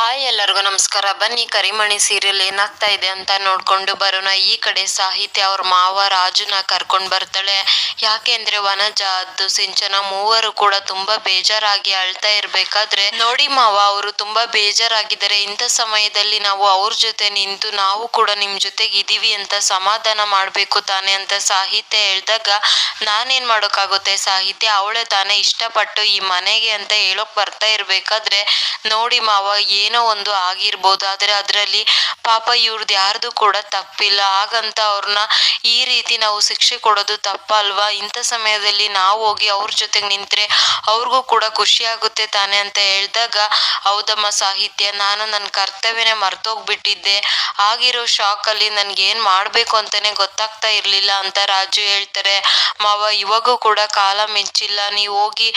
Hi ಎಲ್ಲರಿಗೂ ನಮಸ್ಕಾರ. ಬನ್ನಿ ಕರಿಮಣಿ ಸೀರಿಯಲ್ ಏನಾಗ್ತಾ ಇದೆ ಅಂತ ನೋಡ್ಕೊಂಡು ಬರೋಣ. ಈ ಕಡೆ ಸಾಹಿತ್ಯ ಅವ್ರ ಮಾವ ರಾಜುನ ಕರ್ಕೊಂಡ್ ಬರ್ತಾಳೆ. ಯಾಕೆ ಅಂದ್ರೆ ವನಜ ಅದು ಸಿಂಚನ ಮೂವರು ಕೂಡ ತುಂಬಾ ಬೇಜಾರಾಗಿ ಅಳ್ತಾ ಇರ್ಬೇಕಾದ್ರೆ, ನೋಡಿ ಮಾವ ಅವರು ತುಂಬಾ ಬೇಜಾರಾಗಿದ್ದಾರೆ, ಇಂಥ ಸಮಯದಲ್ಲಿ ನಾವು ಅವ್ರ ಜೊತೆ ನಿಂತು ನಾವು ಕೂಡ ನಿಮ್ ಜೊತೆಗೆ ಇದೀವಿ ಅಂತ ಸಮಾಧಾನ ಮಾಡ್ಬೇಕು ತಾನೆ ಅಂತ ಸಾಹಿತ್ಯ ಹೇಳ್ದಾಗ, ನಾನೇನ್ ಮಾಡೋಕ್ಕಾಗುತ್ತೆ ಸಾಹಿತ್ಯ, ಅವಳೇ ತಾನೇ ಇಷ್ಟಪಟ್ಟು ಈ ಮನೆಗೆ ಅಂತ ಹೇಳೋಕ್ ಬರ್ತಾ ಇರ್ಬೇಕಾದ್ರೆ, ನೋಡಿ ಮಾವ ಏನೋ ಒಂದು ಆಗಿರ್ಬೋದು, ಆದ್ರೆ ಅದ್ರಲ್ಲಿ ಪಾಪ ಇವ್ರದ್ದು ಯಾರ್ದು ಕೂಡ ತಪ್ಪಿಲ್ಲ, ಹಾಗಂತ ಅವ್ರನ್ನ ಈ ರೀತಿ ನಾವು ಶಿಕ್ಷೆ ಕೊಡೋದು ತಪ್ಪಲ್ವಾ? ಇಂಥ ಸಮಯದಲ್ಲಿ ನಾವು ಹೋಗಿ ಅವ್ರ ಜೊತೆಗೆ ನಿಂತ್ರೆ ಅವ್ರಿಗೂ ಕೂಡ ಖುಷಿ ಆಗುತ್ತೆ ತಾನೆ ಅಂತ ಹೇಳಿದಾಗ, ಹೌದಮ್ಮ ಸಾಹಿತ್ಯ, ನಾನು ನನ್ನ ಕರ್ತವ್ಯನೇ ಮರ್ತೋಗ್ಬಿಟ್ಟಿದ್ದೆ, ಆಗಿರೋ ಶಾಕ್ ಅಲ್ಲಿ ನನ್ಗೆ ಏನ್ ಮಾಡ್ಬೇಕು ಅಂತಾನೆ ಗೊತ್ತಾಗ್ತಾ ಇರ್ಲಿಲ್ಲ ಅಂತ ರಾಜು ಹೇಳ್ತಾರೆ. ಮಾವ ಇವಾಗೂ ಕೂಡ ಕಾಲ ಮಿಂಚಿಲ್ಲ, ನೀವು ಹೋಗಿ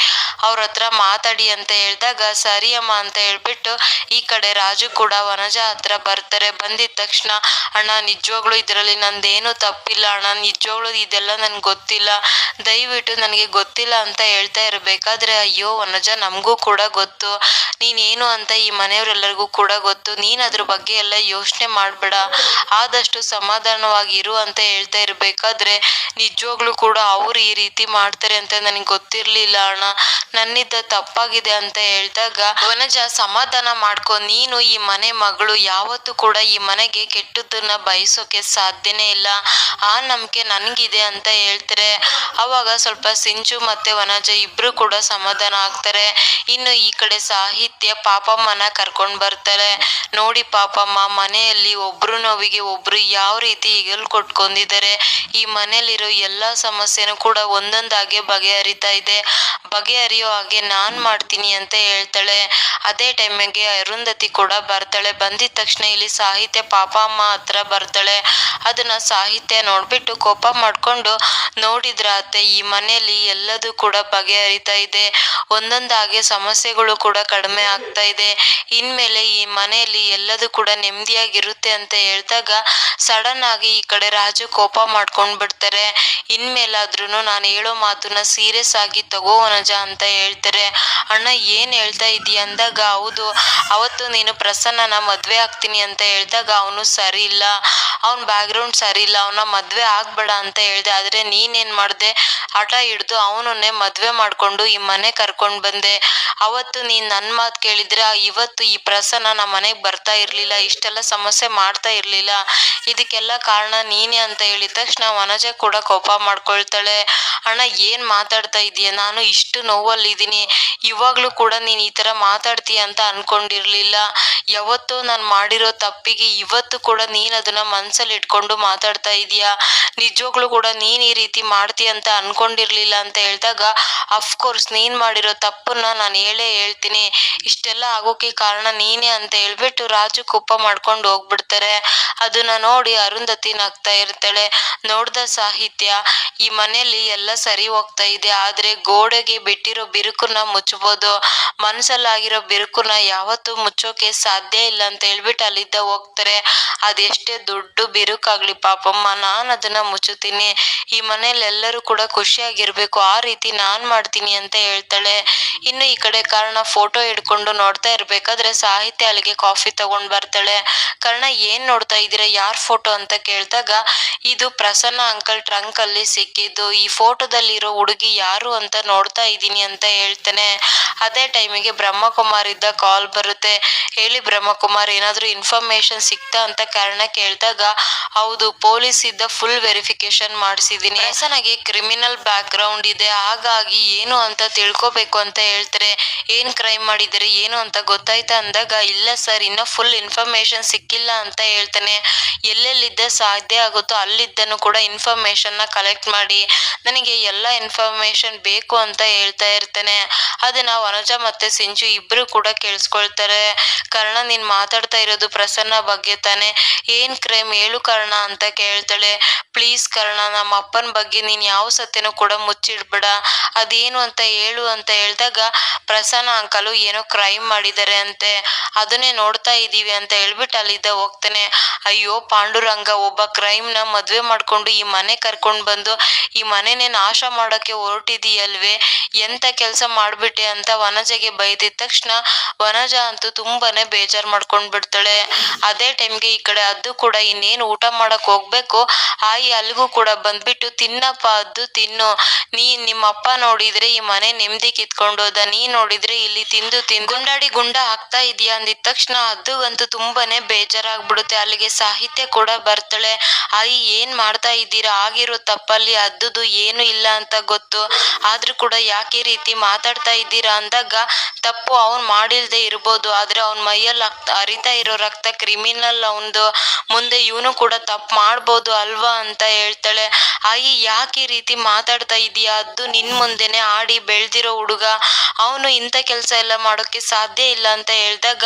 ಅವ್ರ ಹತ್ರ ಮಾತಾಡಿ ಅಂತ ಹೇಳಿದಾಗ, ಸರಿ ಅಮ್ಮ ಅಂತ ಹೇಳ್ಬಿಟ್ಟು ಈ ಕಡೆ ರಾಜು ಕೂಡ ವನಜಾ ಹತ್ರ ಬರ್ತಾರೆ. ಬಂದಿದ ತಕ್ಷಣ, ಅಣ್ಣ ನಿಜವಾಗ್ಲು ಇದ್ರಲ್ಲಿ ನಂದೇನು ತಪ್ಪಿಲ್ಲ ಅಣ್ಣ, ನಿಜವಾಗ್ಲು ಇದೆಲ್ಲ ನನ್ಗೆ ಗೊತ್ತಿಲ್ಲ, ದಯವಿಟ್ಟು ನನಗೆ ಗೊತ್ತಿಲ್ಲ ಅಂತ ಹೇಳ್ತಾ ಇರ್ಬೇಕಾದ್ರೆ, ಅಯ್ಯೋ ವನಜಾ ನಮಗೂ ಕೂಡ ಗೊತ್ತು ನೀನೇನು ಅಂತ, ಈ ಮನೆಯವರೆಲ್ಲರಿಗೂ ಕೂಡ ಗೊತ್ತು, ನೀನ್ ಅದ್ರ ಬಗ್ಗೆ ಎಲ್ಲ ಯೋಚನೆ ಮಾಡ್ಬೇಡ, ಆದಷ್ಟು ಸಮಾಧಾನವಾಗಿರು ಅಂತ ಹೇಳ್ತಾ ಇರ್ಬೇಕಾದ್ರೆ, ನಿಜವಾಗ್ಲು ಕೂಡ ಅವ್ರು ಈ ರೀತಿ ಮಾಡ್ತಾರೆ ಅಂತ ನನಗೆ ಗೊತ್ತಿರ್ಲಿಲ್ಲ ಅಣ್ಣ, ನನ್ನಿಂದ ತಪ್ಪಾಗಿದೆ ಅಂತ ಹೇಳಿದಾಗ, ವನಜ ಸಮಾಧಾನ ಮಾಡ್ಕೊ, ನೀನು ಈ ಮನೆ ಮಗಳು, ಯಾವತ್ತೂ ಕೂಡ ಈ ಮನೆಗೆ ಕೆಟ್ಟದನ್ನ ಬಯಸೋಕೆ ಸಾಧ್ಯನೇ ಇಲ್ಲ, ಆ ನಂಬಿಕೆ ನನ್ಗಿದೆ ಅಂತ ಹೇಳ್ತಾರೆ. ಅವಾಗ ಸ್ವಲ್ಪ ಸಿಂಚು ಮತ್ತೆ ವನಜ ಇಬ್ರು ಕೂಡ ಸಮಾಧಾನ ಆಗ್ತಾರೆ. ಇನ್ನು ಈ ಕಡೆ ಸಾಹಿತ್ಯ ಪಾಪಮ್ಮನ ಕರ್ಕೊಂಡ್ ಬರ್ತಾರೆ. ನೋಡಿ ಪಾಪಮ್ಮ, ಮನೆಯಲ್ಲಿ ಒಬ್ರು ನೋವಿಗೆ ಒಬ್ರು ಯಾವ ರೀತಿ ಈಗಲ್ ಕೊಟ್ಕೊಂಡಿದ್ದಾರೆ, ಈ ಮನೆಯಲ್ಲಿರೋ ಎಲ್ಲಾ ಸಮಸ್ಯೆನೂ ಕೂಡ ಒಂದೊಂದಾಗೆ ಬಗೆಹರಿತಾ ಇದೆ, ಬಗೆಹರಿಯೋ ಹಾಗೆ ನಾನ್ ಮಾಡ್ತೀನಿ ಅಂತ ಹೇಳ್ತಾಳೆ. ಅದೇ ಟೈಮಿಗೆ ಅರುಂಧತಿ ಕೂಡ ಬರ್ತಾಳೆ. ಬಂದಿದ ತಕ್ಷಣ ಇಲ್ಲಿ ಸಾಹಿತ್ಯ ಪಾಪ ಅಮ್ಮ ಹತ್ರ ಬರ್ತಾಳೆ. ಅದನ್ನ ಸಾಹಿತ್ಯ ನೋಡ್ಬಿಟ್ಟು ಕೋಪ ಮಾಡ್ಕೊಂಡು, ನೋಡಿದ್ರ ಅತ್ತೆ, ಈ ಮನೆಯಲ್ಲಿ ಎಲ್ಲದೂ ಕೂಡ ಬಗೆಹರಿತಾ ಇದೆ, ಒಂದೊಂದಾಗೆ ಸಮಸ್ಯೆಗಳು ಕೂಡ ಕಡಿಮೆ ಆಗ್ತಾ ಇದೆ, ಇನ್ಮೇಲೆ ಈ ಮನೆಯಲ್ಲಿ ಎಲ್ಲದೂ ಕೂಡ ನೆಮ್ಮದಿಯಾಗಿರುತ್ತೆ ಅಂತ ಹೇಳಿದಾಗ, ಸಡನ್ ಆಗಿ ಈ ಕಡೆ ರಾಜು ಕೋಪ ಮಾಡ್ಕೊಂಡ್ ಬಿಡ್ತಾರೆ. ಇನ್ಮೇಲಾದ್ರೂ ನಾನು ಹೇಳೋ ಮಾತನ್ನ ಸೀರಿಯಸ್ ಆಗಿ ತಗೋ ವನಜ ಅಂತ ಹೇಳ್ತಾರೆ. ಅಣ್ಣ ಏನ್ ಹೇಳ್ತಾ ಇದೀಯ ಅಂದಾಗ, ಹೌದು ಅವತ್ತು ನೀನು ಪ್ರಸನ್ನನ ಮದ್ವೆ ಆಗ್ತೀನಿ ಅಂತ ಹೇಳಿದಾಗ ಅವನು ಸರಿ ಇಲ್ಲ, ಅವನ್ ಬ್ಯಾಕ್ಗ್ರೌಂಡ್ ಸರಿ ಇಲ್ಲ, ಅವನ ಮದ್ವೆ ಆಗ್ಬೇಡ ಅಂತ ಹೇಳ್ದೆ, ಆದ್ರೆ ನೀನೇನ್ ಮಾಡ್ದೆ, ಹಠ ಹಿಡ್ದು ಅವನನ್ನೇ ಮದ್ವೆ ಮಾಡ್ಕೊಂಡು ಈ ಮನೆ ಕರ್ಕೊಂಡ್ ಬಂದೆ, ಅವತ್ತು ನೀನ್ ನನ್ ಮಾತ್ ಕೇಳಿದ್ರೆ ಇವತ್ತು ಈ ಪ್ರಸನ್ನ ನಮ್ಮ ಮನೆಗ್ ಬರ್ತಾ ಇರ್ಲಿಲ್ಲ, ಇಷ್ಟೆಲ್ಲ ಸಮಸ್ಯೆ ಮಾಡ್ತಾ ಇರ್ಲಿಲ್ಲ, ಇದಕ್ಕೆಲ್ಲ ಕಾರಣ ನೀನೇ ಅಂತ ಹೇಳಿದ ತಕ್ಷಣ ವನಜ ಕೂಡ ಕೋಪ ಮಾಡ್ಕೊಳ್ತಾಳೆ. ಅಣ್ಣ ಏನ್ ಮಾತಾಡ್ತಾ ಇದೀಯ, ನಾನು ಇಷ್ಟು ನೋವಲ್ಲಿದ್ದೀನಿ, ಇವಾಗ್ಲೂ ಕೂಡ ನೀನ್ ಈ ತರ ಮಾತಾಡ್ತೀಯ ಅಂತ ಅನ್ಕೊಂಡಿರ್ಲಿಲ್ಲ, ಯಾವತ್ತೋ ನಾನ್ ಮಾಡಿರೋ ತಪ್ಪಿಗೆ ಇವತ್ತು ಕೂಡ ನೀನ್ ಅದನ್ನ ಮನ್ಸಲ್ಲಿ ಇಟ್ಕೊಂಡು ಮಾತಾಡ್ತಾ ಇದೀಯ, ನಿಜವಾಗ್ಲೂ ಕೂಡ ನೀನ್ ಈ ರೀತಿ ಮಾಡ್ತೀಯ ಅಂತ ಅನ್ಕೊಂಡಿರ್ಲಿಲ್ಲ ಅಂತ ಹೇಳಿದಾಗ, ಅಫ್ಕೋರ್ಸ್ ನೀನ್ ಮಾಡಿರೋ ತಪ್ಪನ್ನ ನಾನು ಹೇಳ್ತೀನಿ, ಇಷ್ಟೆಲ್ಲ ಆಗೋಕೆ ಕಾರಣ ನೀನೇ ಅಂತ ಹೇಳ್ಬಿಟ್ಟು ರಾಜು ಕೋಪ ಮಾಡ್ಕೊಂಡು ಹೋಗ್ಬಿಡ್ತಾರೆ. ಅದನ್ನ ನೋಡಿ ಅರುಂಧತಿ ನಗ್ತಾ ಇರ್ತಾಳೆ. ನೋಡ್ದ ಸಾಹಿತ್ಯ, ಈ ಮನೆಯಲ್ಲಿ ಎಲ್ಲ ಸರಿ ಹೋಗ್ತಾ ಇದೆ, ಆದ್ರೆ ಗೋಡೆಗೆ ಬಿಟ್ಟಿರೋ ಬಿರುಕನ್ನ ಮುಚ್ಚಬಹುದು, ಮನ್ಸಲ್ಲಾಗಿರೋ ಬಿರುಕನ್ನ ಯಾವತ್ತೂ ಮುಚ್ಚೋಕೆ ಸಾಧ್ಯ ಇಲ್ಲ ಅಂತ ಹೇಳ್ಬಿಟ್ಟು ಅಲ್ಲಿದ್ದ ಹೋಗ್ತಾರೆ. ಅದೆಷ್ಟೇ ದೊಡ್ಡ ಬಿರುಕಾಗ್ಲಿ ಪಾಪಮ್ಮ, ನಾನ್ ಅದನ್ನ ಮುಚ್ಚುತ್ತೀನಿ, ಈ ಮನೇಲಿ ಎಲ್ಲರೂ ಕೂಡ ಖುಷಿಯಾಗಿರ್ಬೇಕು, ಆ ರೀತಿ ನಾನ್ ಮಾಡ್ತೀನಿ ಅಂತ ಹೇಳ್ತಾಳೆ. ಇನ್ನು ಈ ಕಡೆ ಕಾರಣ ಫೋಟೋ ಹಿಡ್ಕೊಂಡು ನೋಡ್ತಾ ಇರ್ಬೇಕಾದ್ರೆ ಸಾಹಿತ್ಯ ಅಲ್ಲಿಗೆ ಕಾಫಿ ತಗೊಂಡ್ ಬರ್ತಾಳೆ. ಕಾರಣ ಏನ್ ನೋಡ್ತಾ ಇದೀರಾ, ಯಾರ್ ಫೋಟೋ ಅಂತ ಕೇಳಿದಾಗ, ಇದು ಪ್ರಸನ್ನ ಅಂಕಲ್ ಟ್ರಂಕ್ ಅಲ್ಲಿ ಸಿಕ್ಕಿದ್ದು, ಈ ಫೋಟೋದಲ್ಲಿರೋ ಹುಡುಗಿ ಯಾರು ಅಂತ ನೋಡ್ತಾ ಇದ್ದೀನಿ ಅಂತ ಹೇಳ್ತಾನೆ. ಅದೇ ಟೈಮಿಗೆ ಬ್ರಹ್ಮಕುಮಾರ್ ಇದ್ದ ಕಾಲ್ ಬರುತ್ತೆ. ಹೇಳಿ ಬ್ರಹ್ಮಕುಮಾರ್, ಏನಾದ್ರೂ ಇನ್ಫಾರ್ಮೇಶನ್ ಸಿಕ್ತಾ ಅಂತ ಕಾರಣ ಕೇಳಿದಾಗ, ಹೌದು ಪೊಲೀಸ್ ಇದ್ದ ಫುಲ್ ವೆರಿಫಿಕೇಶನ್ ಮಾಡಿಸಿದೀನಿ, ಪ್ರಸನ್ನಗೆ ಕ್ರಿಮಿನಲ್ ಬ್ಯಾಕ್ ಗ್ರೌಂಡ್ ಇದೆ, ಹಾಗಾಗಿ ಏನು ಅಂತ ತಿಳ್ಕೊಬೇಕು ಅಂತ ಹೇಳ್ತಾರೆ. ಏನ್ ಕ್ರೈಮ್ ಮಾಡಿದರೆ ಏನು ಅಂತ ಗೊತ್ತಾಯ್ತಾ ಅಂದಾಗ, ಇಲ್ಲ ಸರ್ ಇನ್ನ ಫುಲ್ ಇನ್ಫಾರ್ಮೇಶನ್ ಸಿಕ್ಕಿಲ್ಲ ಅಂತ ಹೇಳ್ತಾನೆ. ಎಲ್ಲೆಲ್ಲಿದ್ದ ಸಾಧ್ಯ ಆಗುತ್ತೋ ಅಲ್ಲಿದ್ದನ್ನು ಕೂಡ ಇನ್ಫಾರ್ಮೇಶನ್ ನ ಕಲೆಕ್ಟ್ ಮಾಡಿ ನನಗೆ ಎಲ್ಲ ಇನ್ಫಾರ್ಮೇಶನ್ ಬೇಕು ಅಂತ ಹೇಳ್ತಾ ಇರ್ತಾನೆ. ಅದನ್ನ ವನಜ ಮತ್ತೆ ಸಿಂಚು ಇಬ್ರು ಕೂಡ ಕೇಳಿಸ್ಕೊಳ್ತಾರೆ. ಕರ್ಣ ನೀನ್ ಮಾತಾಡ್ತಾ ಇರೋದು ಪ್ರಸನ್ನ ಬಗ್ಗೆ ತಾನೆ, ಏನ್ ಕ್ರೈಮ್ ಹೇಳು ಕರ್ಣ ಅಂತ ಕೇಳ್ತಾಳೆ. ಪ್ಲೀಸ್ ಕರ್ಣ, ನಮ್ಮ ಅಪ್ಪನ ಬಗ್ಗೆ ನೀನ್ ಯಾವ ಸತ್ಯನೂ ಕೂಡ ಮುಚ್ಚಿಡ್ಬೇಡ, ಅದೇನು ಅಂತ ಹೇಳು ಅಂತ ಹೇಳಿದಾಗ, ಪ್ರಸನ್ನ ಅಂಕಲು ಏನೋ ಕ್ರೈಮ್ ಮಾಡಿದ್ದಾರೆ ಅಂತೆ, ಅದನ್ನೇ ನೋಡ್ತಾ ಇದೀವಿ ಅಂತ ಹೇಳ್ಬಿಟ್ಟು ಅಲ್ಲಿದ್ದ ಹೋಗ್ತಾನೆ. ಅಯ್ಯೋ ಪಾಂಡುರಂಗ, ಒಬ್ಬ ಕ್ರೈಮ್ ನ ಮದ್ವೆ ಮಾಡ್ಕೊಂಡು ಈ ಮನೆ ಕರ್ಕೊಂಡ್ ಬಂದು ಈ ಮನೆನೇ ನಾಶ ಮಾಡಕ್ಕೆ ಹೊರಟಿದೀಯಲ್ವೇ, ಎಂತ ಕೆಲ್ಸ ಮಾಡ್ಬಿಟ್ಟೆ ಅಂತ ವನಜಗೆ ಬೈದಿದ ತಕ್ಷಣ ವನಜ ಅಂತೂ ತುಂಬಾನೇ ಬೇಜಾರ್ ಮಾಡ್ಕೊಂಡ್ ಬಿಡ್ತಾಳೆ. ಅದೇ ಟೈಮ್ಗೆ ಈ ಕಡೆ ಅದ್ದು ಕೂಡ ಇನ್ನೇನು ಊಟ ಮಾಡಕ್ ಹೋಗ್ಬೇಕು, ಆಯಿ ಅಲ್ಲಿಗೂ ಕೂಡ ಬಂದ್ಬಿಟ್ಟು ತಿನ್ನಪ್ಪ ಅದ್ದು ತಿನ್ನು, ನಿಮ್ಮಪ್ಪ ನೋಡಿದ್ರೆ ಈ ಮನೆ ನೆಮ್ಮದಿ ಕಿತ್ಕೊಂಡೋದ, ನೀ ನೋಡಿದ್ರೆ ಇಲ್ಲಿ ತಿಂದು ತಿಂದು ಗುಂಡಾಡಿ ಗುಂಡ ಹಾಕ್ತಾ ಇದೀಯ ಅಂದಿದ ತಕ್ಷಣ ಅದ್ದುಗಂತೂ ತುಂಬಾನೇ ಬೇಜಾರಾಗ್ಬಿಡುತ್ತೆ. ಅಲ್ಲಿಗೆ ಸಾಹಿತ್ಯ ಕೂಡ ಬರ್ತಾಳೆ. ಆಯಿ ಏನ್ ಮಾಡ್ತಾ ಇದ್ದೀರಾ, ಆಗಿರೋ ತಪ್ಪಲ್ಲಿ ಅದ್ದುದು ಏನು ಇಲ್ಲ ಅಂತ ಗೊತ್ತು, ಆದ್ರೂ ಕೂಡ ಯಾಕೆ ಈ ರೀತಿ ಮಾತಾಡ್ತಾ ಇದ್ದೀರಾ ಅಂದಾಗ, ತಪ್ಪು ಅವ್ನ್ ಮಾಡಿಲ್ದೆ ಇರ್ಬೋದು, ಆದ್ರೆ ಅವ್ನ್ ಮೈಯಲ್ಲಿ ಹರಿತಾ ಇರೋ ರಕ್ತ ಕ್ರಿಮಿನಲ್ ಅವಂದು, ಮುಂದೆ ಇವನು ಕೂಡ ತಪ್ಪು ಮಾಡ್ಬೋದು ಅಲ್ವಾ ಅಂತ ಹೇಳ್ತಾಳೆ. ಆಯಿ ಯಾಕೆ ಈ ರೀತಿ ಮಾತಾಡ್ತಾ ಇದೀಯಾ, ಅದ್ದು ನಿನ್ ಮುಂದೆನೆ ಆಡಿ ಬೆಳ್ದಿರೋ ಹುಡುಗ, ಅವನು ಇಂಥ ಕೆಲಸ ಎಲ್ಲ ಮಾಡೋಕೆ ಸಾಧ್ಯ ಇಲ್ಲ ಅಂತ ಹೇಳ್ದಾಗ,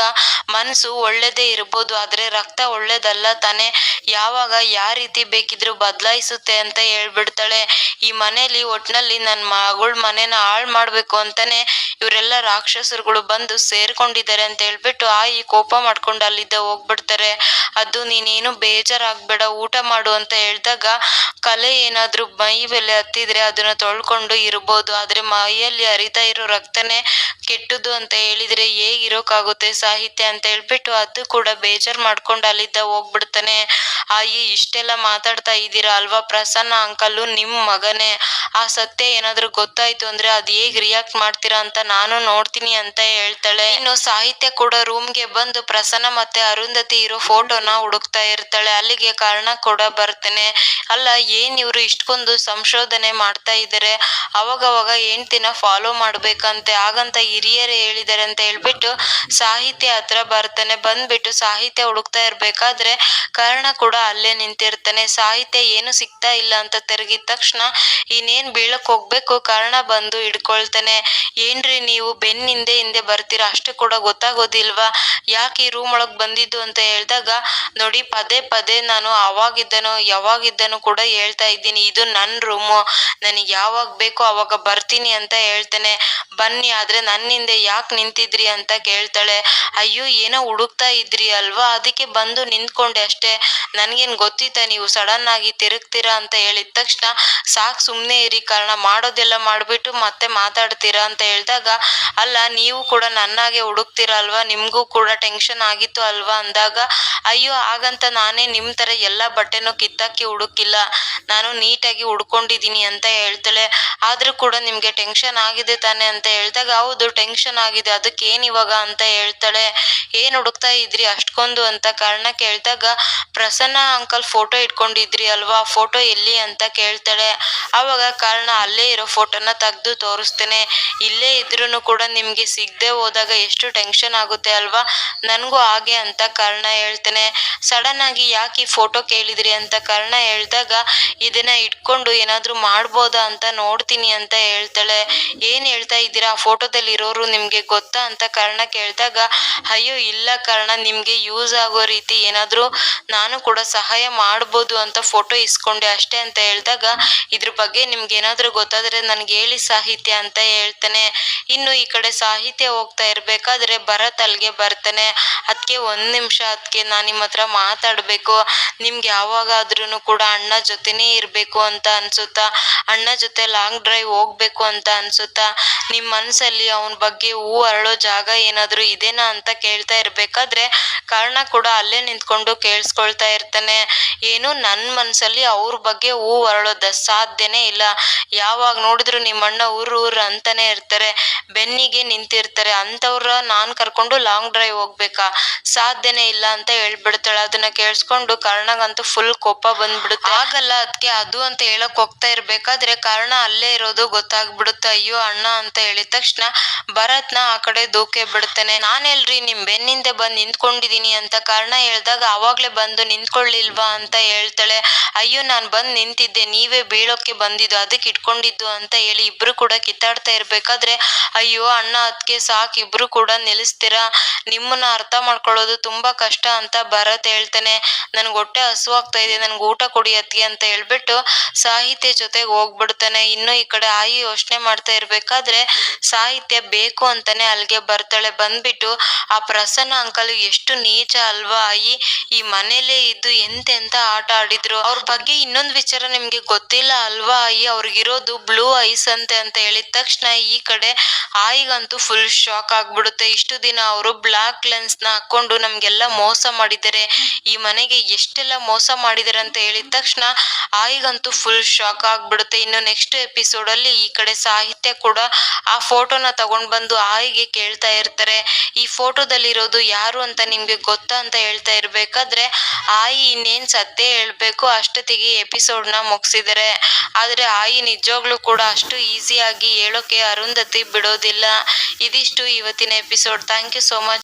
ಮನ್ಸು ಒಳ್ಳೇದೇ ಇರ್ಬೋದು ಆದ್ರೆ ರಕ್ತ ಒಳ್ಳೇದಲ್ಲ ತಾನೆ, ಯಾವಾಗ ಯಾವ ರೀತಿ ಬೇಕಿದ್ರು ಬದಲಾಯಿಸುತ್ತೆ ಅಂತ ಹೇಳ್ಬಿಡ್ತಾಳೆ. ಈ ಮನೇಲಿ ಒಟ್ನಲ್ಲಿ ನನ್ ಮಗಳ ಮನೇನ ಹಾಳ್ ಮಾಡ್ಬೇಕು ಅಂತಾನೆ ಇವರೆಲ್ಲ ರಾಕ್ಷಸರುಗಳು ಬಂದು ಸೇರ್ಕೊಂಡಿದ್ದಾರೆ ಅಂತ ಹೇಳ್ಬಿಟ್ಟು ಆಯಿ ಕೋಪ ಮಾಡ್ಕೊಂಡು ಅಲ್ಲಿದ್ದ ಹೋಗ್ಬಿಡ್ತಾರೆ. ಅದು ನೀನೇನು ಬೇಜಾರಾಗ್ಬೇಡ, ಊಟ ಮಾಡು ಅಂತ ಹೇಳ್ದಾಗ, ಕಲೆ ಏನಾದ್ರೂ ಮೈ ಮೇಲೆ ಹತ್ತಿದ್ರೆ ಅದನ್ನ ತೊಳ್ಕೊಂಡು ಇರ್ಬೋದು, ಆದ್ರೆ ಮೈಯಲ್ಲಿ ಹರಿತಾ ಇರೋ ರಕ್ತನೇ ಕೆಟ್ಟದ್ದು ಅಂತ ಹೇಳಿದ್ರೆ ಹೇಗಿರೋಕ್ಕಾಗುತ್ತೆ ಸಾಹಿತ್ಯ ಅಂತ ಹೇಳ್ಬಿಟ್ಟು ಅದು ಕೂಡ ಬೇಜಾರ್ ಮಾಡ್ಕೊಂಡು ಅಲ್ಲಿದ್ದ ಹೋಗ್ಬಿಡ್ತಾನೆ. ಆಯಿ ಇಷ್ಟೆಲ್ಲ ಮಾತಾಡ್ತಾ ಇದ್ದೀರಾ ಅಲ್ವಾ, ಪ್ರಸನ್ನ ಅಂಕಲ್ಲು ನಿಮ್ ಮಗನೇ, ಆ ಸತ್ಯ ಏನಾದ್ರೂ ಗೊತ್ತಾಯ್ತು ಅಂದ್ರೆ ಅದ್ ಹೇಗ್ ರಿಯಾಕ್ಟ್ ಮಾಡ್ತೀರಾ ಅಂತ ನಾನು ನೋಡ್ತೀನಿ ಅಂತ ಹೇಳ್ತಾಳೆ. ಇನ್ನು ಸಾಹಿತ್ಯ ಕೂಡ ರೂಮ್ಗೆ ಬಂದು ಪ್ರಸನ್ನ ಮತ್ತೆ ಅರುಂಧತಿ ಇರೋ ಫೋಟೋನ ಹುಡುಕ್ತಾ ಇರ್ತಾಳೆ. ಅಲ್ಲಿಗೆ ಕಾರಣ ಕೂಡ ಬರ್ತಾನೆ. ಅಲ್ಲ ಏನ್ ಇವ್ರು ಇಷ್ಟೊಂದು ಸಂಶೋಧನೆ ಮಾಡ್ತಾ ಇದ್ದಾರೆ, ಅವಾಗವಾಗ ಹೆಂಡ್ತಿನ ಫಾಲೋ ಮಾಡ್ಬೇಕಂತೆ, ಹಾಗಂತ ಹಿರಿಯರೇ ಹೇಳಿದಾರೆ ಅಂತ ಹೇಳ್ಬಿಟ್ಟು ಸಾಹಿತ್ಯ ಹತ್ರ ಬರ್ತಾನೆ. ಬಂದ್ಬಿಟ್ಟು ಸಾಹಿತ್ಯ ಹುಡುಕ್ತಾ ಇರ್ಬೇಕಾದ್ರೆ ಕಾರಣ ಕೂಡ ಅಲ್ಲೇ ನಿಂತಿರ್ತಾನೆ. ಸಾಹಿತ್ಯ ಏನು ಸಿಗ್ತಾ ಇಲ್ಲ ಅಂತ ತಿರುಗಿದ ತಕ್ಷಣ ಇನ್ನೇನ್ ಬೀಳಕ್ ಹೋಗ್ಬೇಕು, ಕಾರಣ ಬಂದು ಹಿಡ್ಕೊಳ್ತಾನೆ. ಏನ್ರಿ ನೀವು ಬೆನ್ ಹಿಂದೆ ಬರ್ತೀರಾ, ಅಷ್ಟು ಕೂಡ ಗೊತ್ತಾಗೋದಿಲ್ವಾ, ಯಾಕೆ ಈ ರೂಮ್ ಒಳಗ್ ಬಂದಿದ್ದು ಅಂತ ಹೇಳ್ದಾಗ, ನೋಡಿ ಪದೇ ಪದೇ ನಾನು ಯಾವಾಗಿದ್ದನೋ ಕೂಡ ಹೇಳ್ತಾ ಇದ್ದೀನಿ, ಇದು ನನ್ ರೂಮು, ನನಗೆ ಯಾವಾಗ ಬೇಕೋ ಅವಾಗ ಬರ್ತೀನಿ ಅಂತ ಹೇಳ್ತಾನೆ. ಬನ್ನಿ, ಆದ್ರೆ ನನ್ನಿಂದೆ ಯಾಕೆ ನಿಂತಿದ್ರಿ ಅಂತ ಕೇಳ್ತಾಳೆ. ಅಯ್ಯೋ ಏನೋ ಹುಡುಕ್ತಾ ಇದ್ರಿ ಅಲ್ವಾ, ಅದಕ್ಕೆ ಬಂದು ನಿಂತ್ಕೊಂಡೆ ಅಷ್ಟೇ, ನನ್ಗೇನ್ ಗೊತ್ತಿತ್ತ ನೀವು ಸಡನ್ ಆಗಿ ತಿರುಗ್ತೀರಾ ಅಂತ ಹೇಳಿದ ತಕ್ಷಣ, ಸಾಕ್ ಸುಮ್ನೆ ಇರಿ, ಕಾರಣ ಮಾಡೋದೆಲ್ಲ ಮಾಡ್ಬಿಟ್ಟು ಮತ್ತೆ ಮಾತಾಡ್ತೀರಾ ಅಂತ ಹೇಳ್ದಾಗ, ಅಲ್ಲ ನೀವು ಕೂಡ ನನ್ನಾಗೆ ಹುಡುಕ್ತೀರಾ ಅಲ್ವಾ, ನಿಮ್ಗೂ ಕೂಡ ಟೆನ್ಷನ್ ಆಗಿತ್ತು ಅಲ್ವಾ ಅಂದಾಗ, ಅಯ್ಯೋ ಹಾಗಂತ ನಾನೇ ನಿಮ್ ತರ ಎಲ್ಲಾ ಬಟ್ಟೆನೂ ಕಿತ್ತಾಕಿ ಹುಡುಕಿಲ್ಲ, ನಾನು ನೀಟಾಗಿ ಹುಡ್ಕೊಂಡಿದೀನಿ ಅಂತ ಹೇಳ್ತಾಳೆ. ಆದ್ರೂ ಕೂಡ ನಿಮ್ಗೆ ಟೆನ್ಷನ್ ಆಗಿದೆ ತಾನೆ ಅಂತ ಹೇಳ್ದಾಗ, ಹೌದು ಟೆನ್ಷನ್ ಆಗಿದೆ, ಅದಕ್ಕೆ ಏನ್ ಇವಾಗ ಅಂತ ಹೇಳ್ತಾಳೆ. ಏನ್ ಹುಡುಕ್ತಾ ಇದ್ರಿ ಅಷ್ಟೊಂದು ಅಂತ ಕಾರಣ ಕೇಳ್ದಾಗ, ಪ್ರಸನ್ನ ಅಂಕಲ್ ಫೋಟೋ ಇಟ್ಕೊಂಡಿದ್ರಿ ಅಲ್ವಾ, ಫೋಟೋ ಎಲ್ಲಿ ಅಂತ ಕೇಳ್ತಾಳೆ. ಅವಾಗ ಕಾರಣ ಅಲ್ಲೇ ಇರೋ ಫೋಟೋನ ತೆಗ್ದು ತೋರಿಸ್ತೇನೆ, ಇಲ್ಲೇ ಇದ್ರೂನು ಕೂಡ ನಿಮ್ಗೆ ಸಿಗದೆ ಹೋದಾಗ ಎಷ್ಟು ಟೆನ್ಷನ್ ಆಗುತ್ತೆ ಅಲ್ವಾ, ನನ್ಗೂ ಹಾಗೆ ಅಂತ ಕಾರಣ ಹೇಳ್ತೇನೆ. ಸಡನ್ ಆಗಿ ಯಾಕೆ ಈ ಫೋಟೋ ಕೇಳಿದ್ರಿ ಅಂತ ಕಾರಣ ಹೇಳ್ದಾಗ, ಇದನ್ನ ಇಟ್ಕೊಂಡು ಏನಾದ್ರೂ ಮಾಡ್ಬೋದಾ ಅಂತ ನೋಡ್ತೀನಿ ಅಂತ ಹೇಳ್ತಾಳೆ. ಏನ್ ಹೇಳ್ತಾ ಇದ್ದೀರಾ, ಆ ಫೋಟೋದಲ್ಲಿ ಇರೋರು ನಿಮ್ಗೆ ಗೊತ್ತಾ ಅಂತ ಕಾರಣ ಕೇಳಿದಾಗ, ಅಯ್ಯೋ ಇಲ್ಲ ಕಾರಣ, ನಿಮ್ಗೆ ಯೂಸ್ ಆಗೋ ರೀತಿ ಏನಾದ್ರೂ ನಾನು ಕೂಡ ಸಹಾಯ ಮಾಡ್ಬೋದು ಅಂತ ಫೋಟೋ ಇಸ್ಕೊಂಡೆ ಅಷ್ಟೇ ಅಂತ ಹೇಳ್ದಾಗ, ಇದ್ರ ಬಗ್ಗೆ ನಿಮ್ಗೆ ಏನಾದ್ರೂ ಗೊತ್ತಾದ್ರೆ ನನ್ಗೆ ಹೇಳಿ ಸಾಹಿತ್ಯ ಅಂತ ಹೇಳ್ತಾನೆ. ಇನ್ನು ಈ ಕಡೆ ಸಾಹಿತ್ಯ ಹೋಗ್ತಾ ಇರ್ಬೇಕಾದ್ರೆ ಭರತ್ ಅಲ್ಲಿಗೆ ಬರ್ತಾನೆ. ಅದಕ್ಕೆ ಒಂದ್ ನಿಮಿಷ, ಅದಕ್ಕೆ ನಾನ್ ನಿಮ್ಮ ಹತ್ರ ಮಾತಾಡ್ಬೇಕು, ನಿಮ್ಗೆ ಯಾವಾಗಾದ್ರೂ ಕೂಡ ಅಣ್ಣ ಜೊತೆನೇ ಇರ್ಬೇಕು ಅಂತ ಅನ್ಸುತ್ತಾ, ಅಣ್ಣ ಜೊತೆ ಲಾಂಗ್ ಡ್ರೈವ್ ಹೋಗ್ಬೇಕು ಅಂತ ಅನ್ಸುತ್ತಾ, ನಿಮ್ ಮನ್ಸಲ್ಲಿ ಅವನ ಬಗ್ಗೆ ಹೂ ಅರಳೋ ಜಾಗ ಏನಾದ್ರೂ ಇದೆನಾ ಅಂತ ಕೇಳ್ತಾ ಇರ್ಬೇಕಾದ್ರೆ ಕಾರಣ ಕೂಡ ಅಲ್ಲೇ ನಿಂತ್ಕೊಂಡು ಕೇಳಿಸ್ಕೊಳ್ತಾ ಇರ್ತಾನೆ. ಏನು ನನ್ ಮನ್ಸಲ್ಲಿ ಅವ್ರ ಬಗ್ಗೆ ಹೂ ಅರಳೋದ ಸಾಧ್ಯನೇ ಇಲ್ಲ, ಯಾವಾಗ ನೋಡಿದ್ರು ನಿಮ್ಮಣ್ಣ ಊರ್ ಅಂತಾನೆ ಇರ್ತಾರೆ, ಬೆನ್ನಿಗೆ ನಿಂತಿರ್ತಾರೆ, ಅಂತವ್ರ ನಾನ್ ಕರ್ಕೊಂಡು ಲಾಂಗ್ ಡ್ರೈವ್ ಹೋಗ್ಬೇಕಾ, ಸಾಧ್ಯನೇ ಇಲ್ಲ ಅಂತ ಹೇಳ್ಬಿಡ್ತಾಳೆ. ಅದನ್ನ ಕೇಳಿಸ್ಕೊಂಡು ಕಾರಣಗಂತೂ ಫುಲ್ ಕೋಪ ಬಂದ್ಬಿಡುತ್ತೆ. ಆಗಲ್ಲ ಅದಕ್ಕೆ ಅದು ಅಂತ ಹೇಳಕ್ ಹೋಗ್ತಾ ಇರ್ಬೇಕಾದ್ರೆ ಕಾರಣ ಅಲ್ಲೇ ಇರೋದು ಗೊತ್ತಾಗ್ಬಿಡುತ್ತೆ. ಅಯ್ಯೋ ಅಣ್ಣ ಅಂತ ಹೇಳಿದ ತಕ್ಷಣ ಭರತ್ನ ಆ ಕಡೆ ದೂಕೆ ಬಿಡ್ತಾನೆ. ನಾನೆಲ್ರಿ ನಿಮ್ ಬೆನ್ನಿಂದೆ ಬಂದ್ ನಿಂತ್ಕೊಂಡಿದೀನಿ ಅಂತ ಕಾರಣ ಹೇಳ್ದಾಗ, ಅವಾಗ್ಲೇ ಬಂದು ನಿಂತ್ಕೊಳ್ಳಿಲ್ವಾ ಅಂತ ಹೇಳ್ತಾಳೆ. ಅಯ್ಯೋ ನಾನ್ ಬಂದ್ ನಿಂತಿದ್ದೆ, ನೀವೇ ಬೀಳೋಕೆ ಬಂದಿದ್ದು, ಅದಕ್ಕೆ ಇಟ್ಕೊಂಡಿದ್ದು ಅಂತ ಹೇಳಿ ಇಬ್ರು ಕೂಡ ಕಿತ್ತಾಡ್ತಾ ಇರ್ಬೇಕಾದ್ರೆ, ಅಯ್ಯೋ ಅಣ್ಣ ಅದಕ್ಕೆ ಸಾಕ್, ಇಬ್ರು ಕೂಡ ನಿಲ್ಲಿಸ್ತೀರಾ, ನಿಮ್ಮನ್ನ ಅರ್ಥ ಮಾಡ್ಕೊಳ್ಳೋದು ತುಂಬಾ ಕಷ್ಟ ಅಂತ ಭರತ್ ಹೇಳ್ತಾನೆ. ನನ್ಗೆ ಹೊಟ್ಟೆ ಹಸುವಾಗ್ತಾ ಇದೆ, ನನ್ಗೆ ಊಟ ಕೊಡಿ ಅತ್ತಿಗೆ ಅಂತ ಹೇಳ್ಬಿಟ್ಟು ಸಾಹಿತ್ಯ ಜೊತೆಗೆ ಹೋಗ್ಬಿಡ್ತಾನೆ. ಇನ್ನು ಈ ಕಡೆ ಆಯಿ ಯೋಚನೆ ಮಾಡ್ತಾ ಇರ್ಬೇಕಾದ್ರೆ ಸಾಹಿತ್ಯ ಬೇಕು ಅಂತಾನೆ ಅಲ್ಲಿಗೆ ಬರ್ತಾಳೆ. ಬಂದ್ಬಿಟ್ಟು ಆ ಪ್ರಸನ್ನ ಅಂಕಲ್ ಎಷ್ಟು ನೀಚ ಅಲ್ವಾ ಈ ಮನೇಲೆ ಇದ್ದು ಎಂತೆಂತ ಆಟ ಆಡಿದ್ರು. ಅವ್ರ ಬಗ್ಗೆ ಇನ್ನೊಂದ್ ವಿಚಾರ ನಿಮ್ಗೆ ಗೊತ್ತಿಲ್ಲ ಅಲ್ವಾ ಅವ್ರಿಗಿರೋದು ಬ್ಲೂ ಐಸ್ ಅಂತ ಹೇಳಿದ ತಕ್ಷಣ ಈ ಕಡೆ ಆಯಿಗಂತೂ ಫುಲ್ ಶಾಕ್ ಆಗ್ಬಿಡುತ್ತೆ. ಇಷ್ಟು ದಿನ ಅವರು ಬ್ಲಾಕ್ ಲೆನ್ಸ್ ನ ಹಾಕೊಂಡು ನಮ್ಗೆಲ್ಲ ಮೋಸ ಮಾಡಿದ್ದಾರೆ, ಈ ಮನೆಗೆ ಎಷ್ಟೆಲ್ಲ ಮೋಸ ಮಾಡಿದ್ದಾರೆ ಅಂತ ಹೇಳಿದ ತಕ್ಷಣ ಆಯಿಗಂತೂ ಫುಲ್ ಶಾಕ್ ಆಗ್ಬಿಡುತ್ತೆ. ಇನ್ನು ನೆಕ್ಸ್ಟ್ ಎಪಿಸೋಡ್ ಅಲ್ಲಿ ಈ ಕಡೆ ಸಾಹಿತ್ಯ ಕೂಡ ಆ ಫೋಟೋನ ತಗೊಂಡ್ ಬಂದು ಆಯಿಗೆ ಕೇಳ್ತಾ ಇರ್ತಾರೆ, ಈ ಫೋಟೋದಲ್ಲಿರೋದು ಯಾರು ಅಂತ ನಿಮ್ಗೆ ಗೊತ್ತಾ ಅಂತ ಹೇಳ್ತಾ ಇರ್ಬೇಕಾದ್ರೆ ಆಯಿ ಇನ್ನೇನ್ ಸತ್ಯ ಹೇಳ್ಬೇಕು ಅಷ್ಟೊತ್ತಿಗೆ ಎಪಿಸೋಡ್ ನ ಮುಗಿಸಿದರೆ. ಆದ್ರೆ ಆಯಿ ನಿಜವಾಗ್ಲೂ ಕೂಡ ಅಷ್ಟು ಈಸಿಯಾಗಿ ಹೇಳೋಕೆ ಅರುಂಧತಿ ಬಿಡೋದಿಲ್ಲ. ಇದಿಷ್ಟು ಇವತ್ತಿನ episode. Thank you so much.